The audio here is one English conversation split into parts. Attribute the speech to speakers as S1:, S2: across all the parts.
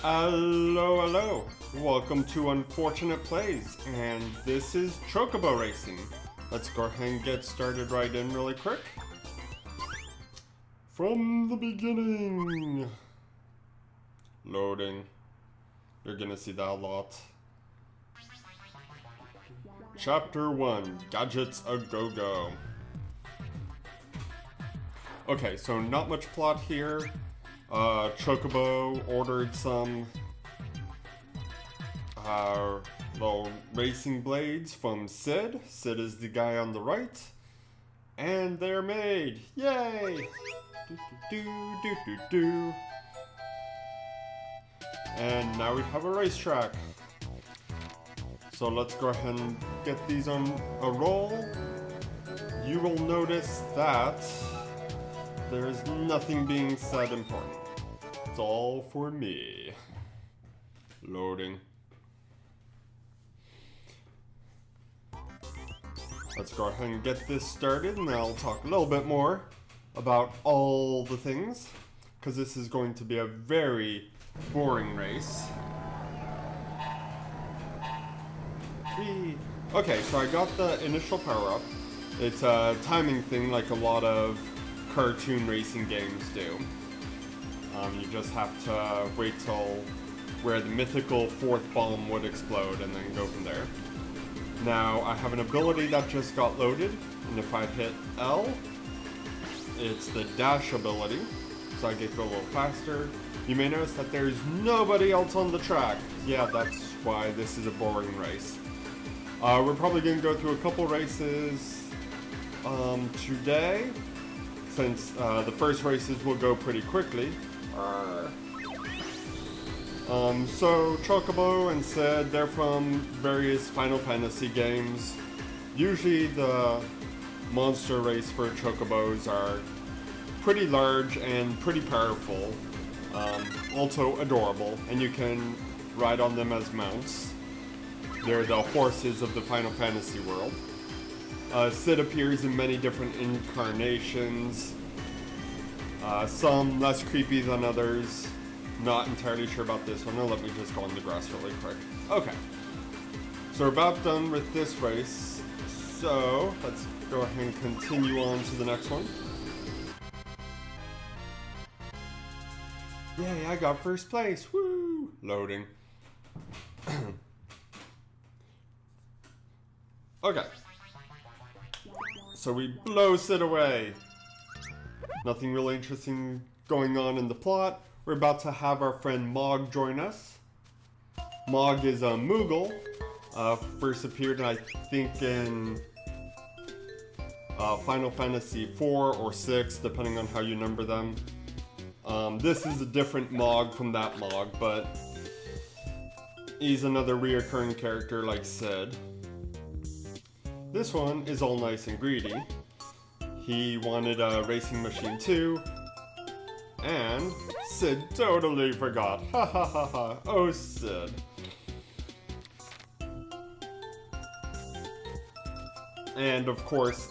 S1: Hello, hello. Welcome to Unfortunate Plays, and this is Chocobo Racing. Let's go ahead and get started right in really quick. From the beginning. Loading. You're gonna see that a lot. Chapter 1, Gadgets A Go-Go. Okay, so not much plot here. Chocobo ordered some little racing blades from Sid. Sid is the guy on the right. And they're made! Yay! Do, do, do, do, do. And now we have a racetrack. So let's go ahead and get these on a roll. You will notice that there is nothing being said important. It's all for me. Loading. Let's go ahead and get this started, and then I'll talk a little bit more about all the things, because this is going to be a very boring race. Okay, so I got the initial power-up. It's a timing thing like a lot of cartoon racing games do. You just have to wait till where the mythical fourth bomb would explode and then go from there. Now, I have an ability that just got loaded, and if I hit L, it's the dash ability, so I get to go a little faster. You may notice that there's nobody else on the track. Yeah, that's why this is a boring race. We're probably going to go through a couple races today, since the first races will go pretty quickly. So Chocobo and Sid, they're from various Final Fantasy games. Usually the monster race for Chocobos are pretty large and pretty powerful. Also adorable, and you can ride on them as mounts. They're the horses of the Final Fantasy world. Sid appears in many different incarnations. Some less creepy than others. Not entirely sure about this one. Now let me just go on the grass really quick. Okay. So we're about done with this race. So let's go ahead and continue on to the next one. Yay, I got first place. Woo! Loading. Okay. So we blow Sid away. Nothing really interesting going on in the plot. We're about to have our friend Mog join us. Mog is a Moogle. First appeared, I think, in Final Fantasy 4 or 6, depending on how you number them. This is a different Mog from that Mog, but he's another reoccurring character like Sid. This one is all nice and greedy. He wanted a racing machine too, and Sid totally forgot. Ha ha ha ha. Oh, Sid. And of course,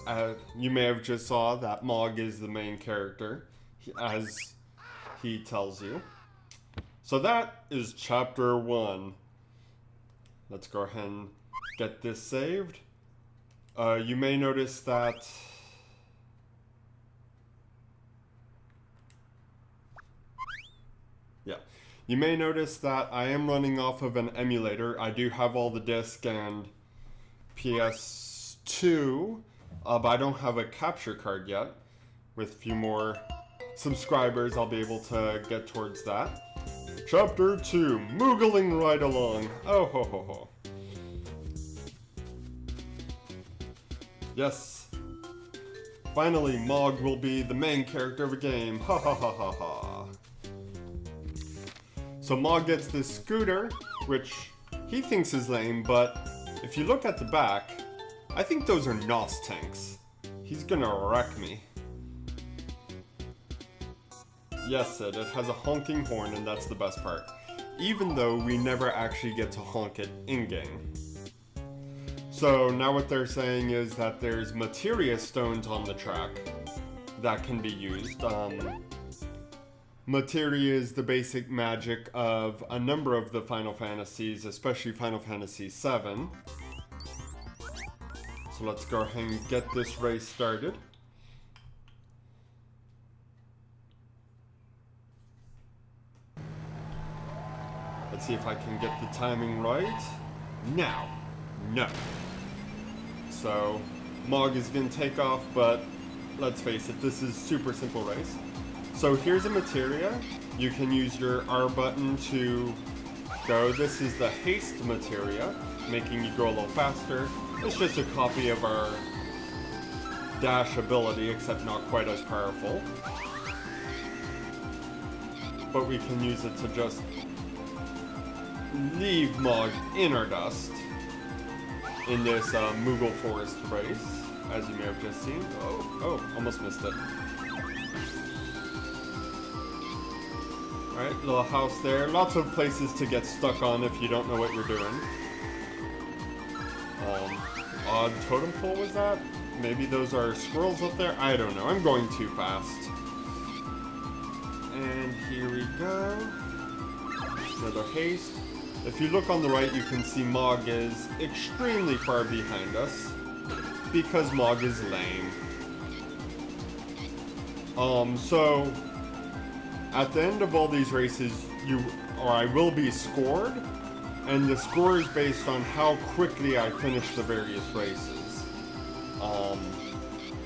S1: you may have just saw that Mog is the main character, as he tells you. So that is chapter 1. Let's go ahead and get this saved. You may notice that you may notice that I am running off of an emulator. I do have all the disc and PS2, but I don't have a capture card yet. With a few more subscribers, I'll be able to get towards that. Chapter 2, Moogling right along. Oh ho ho ho. Yes. Finally, Mog will be the main character of a game. Ha ha ha ha ha. So Mog gets this scooter, which he thinks is lame, but if you look at the back, I think those are NOS tanks. He's gonna wreck me. Yes, Sid, it has a honking horn, and that's the best part. Even though we never actually get to honk it in-game. So now what they're saying is that there's materia stones on the track that can be used. materia is the basic magic of a number of the Final Fantasies, especially Final Fantasy VII. So let's go ahead and get this race started. Let's see if I can get the timing right. Now. No. So, Mog is going to take off, but let's face it, this is super simple race. So here's a materia. You can use your R button to go. This is the haste materia, making you go a little faster. It's just a copy of our dash ability, except not quite as powerful. But we can use it to just leave Mog in our dust in this Moogle Forest race, as you may have just seen. Oh, almost missed it. Alright, little house there. Lots of places to get stuck on if you don't know what you're doing. Odd totem pole was that? Maybe those are squirrels up there? I don't know. I'm going too fast. And here we go. Another haste. If you look on the right, you can see Mog is extremely far behind us because Mog is lame. So at the end of all these races, I will be scored, and the score is based on how quickly I finish the various races.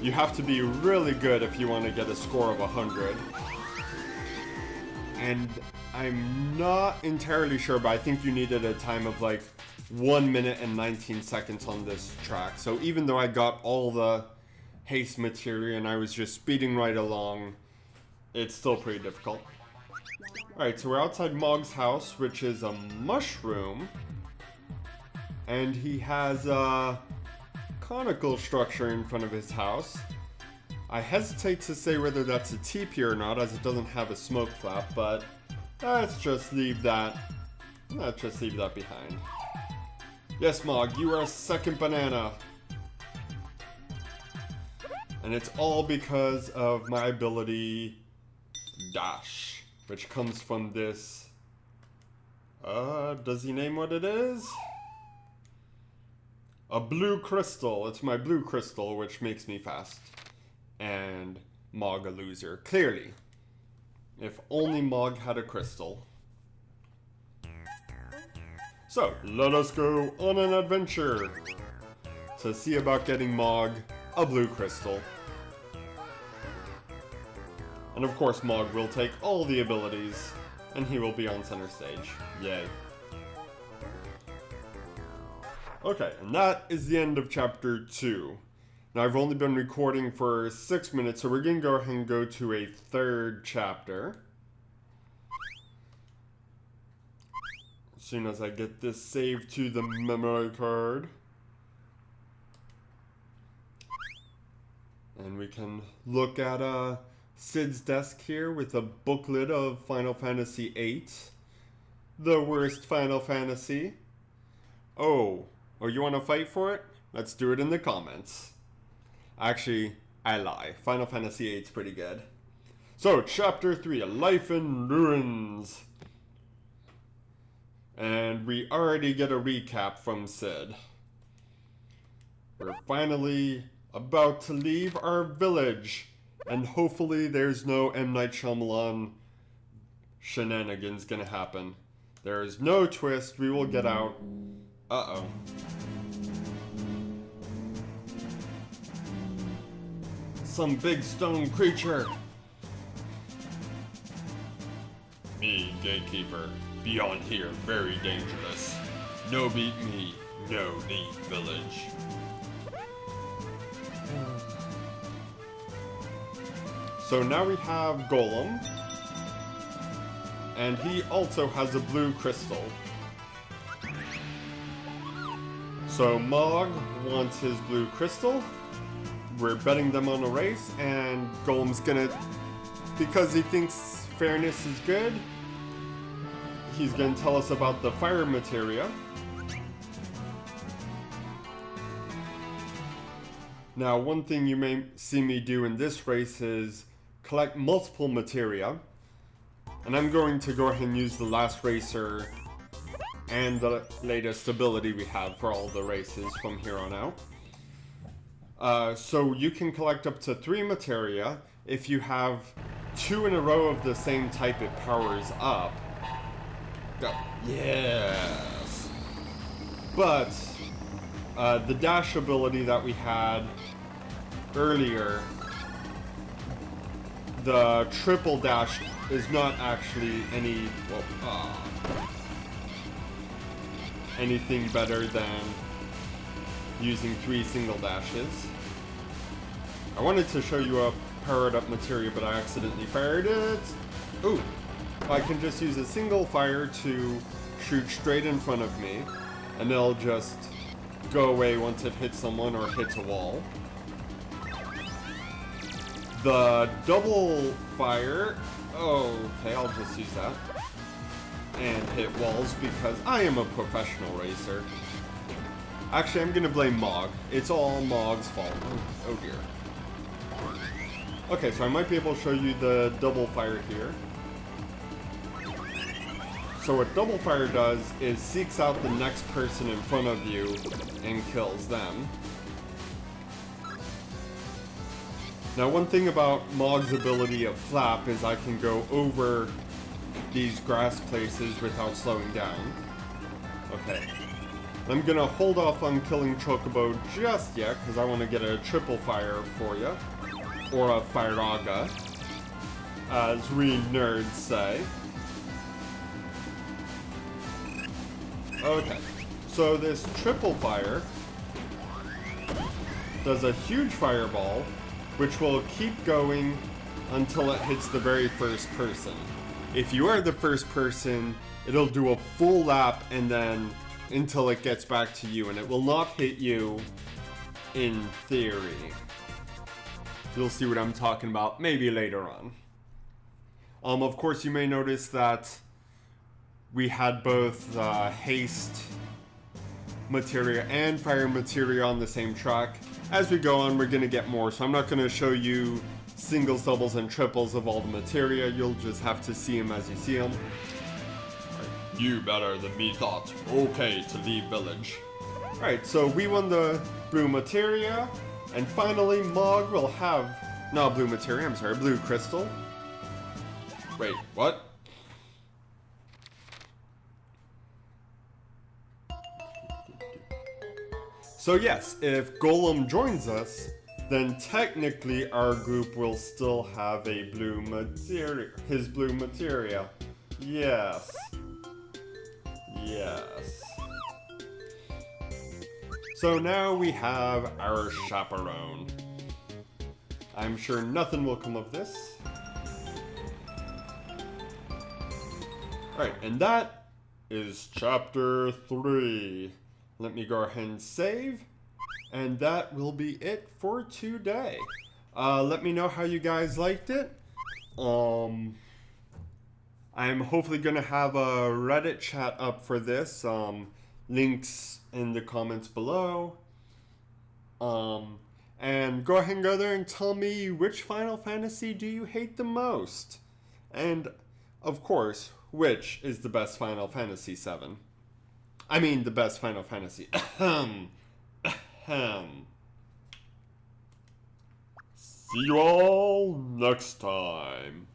S1: You have to be really good if you want to get a score of 100. And I'm not entirely sure, but I think you needed a time of like 1 minute and 19 seconds on this track. So even though I got all the haste materia and I was just speeding right along, it's still pretty difficult. Alright, so we're outside Mog's house, which is a mushroom. And he has a conical structure in front of his house. I hesitate to say whether that's a teepee or not, as it doesn't have a smoke flap, but let's just leave that behind. Yes, Mog, you are a second banana. And it's all because of my ability Dash, which comes from this. Does he name what it is? A blue crystal. It's my blue crystal, which makes me fast. And Mog a loser. Clearly. If only Mog had a crystal. So, let us go on an adventure to see about getting Mog a blue crystal. And of course Mog will take all the abilities, and he will be on center stage. Yay. Okay, and that is the end of chapter 2. Now I've only been recording for 6 minutes, so we're going to go ahead and go to a third chapter. As soon as I get this saved to the memory card. And we can look at Sid's desk here with a booklet of Final Fantasy VIII. The worst Final Fantasy. Oh, you want to fight for it? Let's do it in the comments. Actually, I lie. Final Fantasy VIII is pretty good. So, Chapter 3, A Life in Ruins. And we already get a recap from Sid. We're finally about to leave our village. And hopefully there's no M. Night Shyamalan shenanigans gonna happen. There is no twist. We will get out. Uh-oh. Some big stone creature. Me, gatekeeper. Beyond here, very dangerous. No beat me, no leave village. So now we have Golem. And he also has a blue crystal. So Mog wants his blue crystal. We're betting them on a race, and Golem's gonna, because he thinks fairness is good, he's gonna tell us about the fire materia. Now, one thing you may see me do in this race is collect multiple materia. And I'm going to go ahead and use the last racer and the latest ability we have for all the races from here on out. So you can collect up to 3 materia. If you have 2 in a row of the same type, it powers up. Yes! But the dash ability that we had earlier, the triple dash is not actually anything better than using 3 single dashes. I wanted to show you a powered up materia, but I accidentally fired it. Ooh, I can just use a single fire to shoot straight in front of me, and it'll just go away once it hits someone or hits a wall. The double fire, okay, I'll just use that. And hit walls because I am a professional racer. Actually, I'm gonna blame Mog. It's all Mog's fault. Oh dear. Okay, so I might be able to show you the double fire here. So what double fire does is seeks out the next person in front of you and kills them. Now, one thing about Mog's ability of Flap is I can go over these grass places without slowing down. Okay. I'm gonna hold off on killing Chocobo just yet, because I want to get a triple fire for you. Or a Firaga, as we nerds say. Okay. So this triple fire does a huge fireball, which will keep going until it hits the very first person. If you are the first person, it'll do a full lap and then until it gets back to you, and it will not hit you in theory. You'll see what I'm talking about maybe later on. Of course, you may notice that we had both haste materia and fire materia on the same track. As we go on, we're going to get more, so I'm not going to show you singles, doubles, and triples of all the materia. You'll just have to see them as you see them. You better than me thought. Okay, to leave village. Alright, so we won the blue materia, and finally Mog will have... not blue materia, I'm sorry, blue crystal. Wait, what? So yes, if Golem joins us, then technically our group will still have a blue materia. His blue materia. Yes. Yes. So now we have our chaperone. I'm sure nothing will come of this. Alright, and that is chapter 3. Let me go ahead and save. And that will be it for today. Let me know how you guys liked it. I'm hopefully going to have a Reddit chat up for this. Links in the comments below. And go ahead and go there and tell me which Final Fantasy do you hate the most. And, of course, which is the best Final Fantasy 7. I mean, the best Final Fantasy. See you all next time.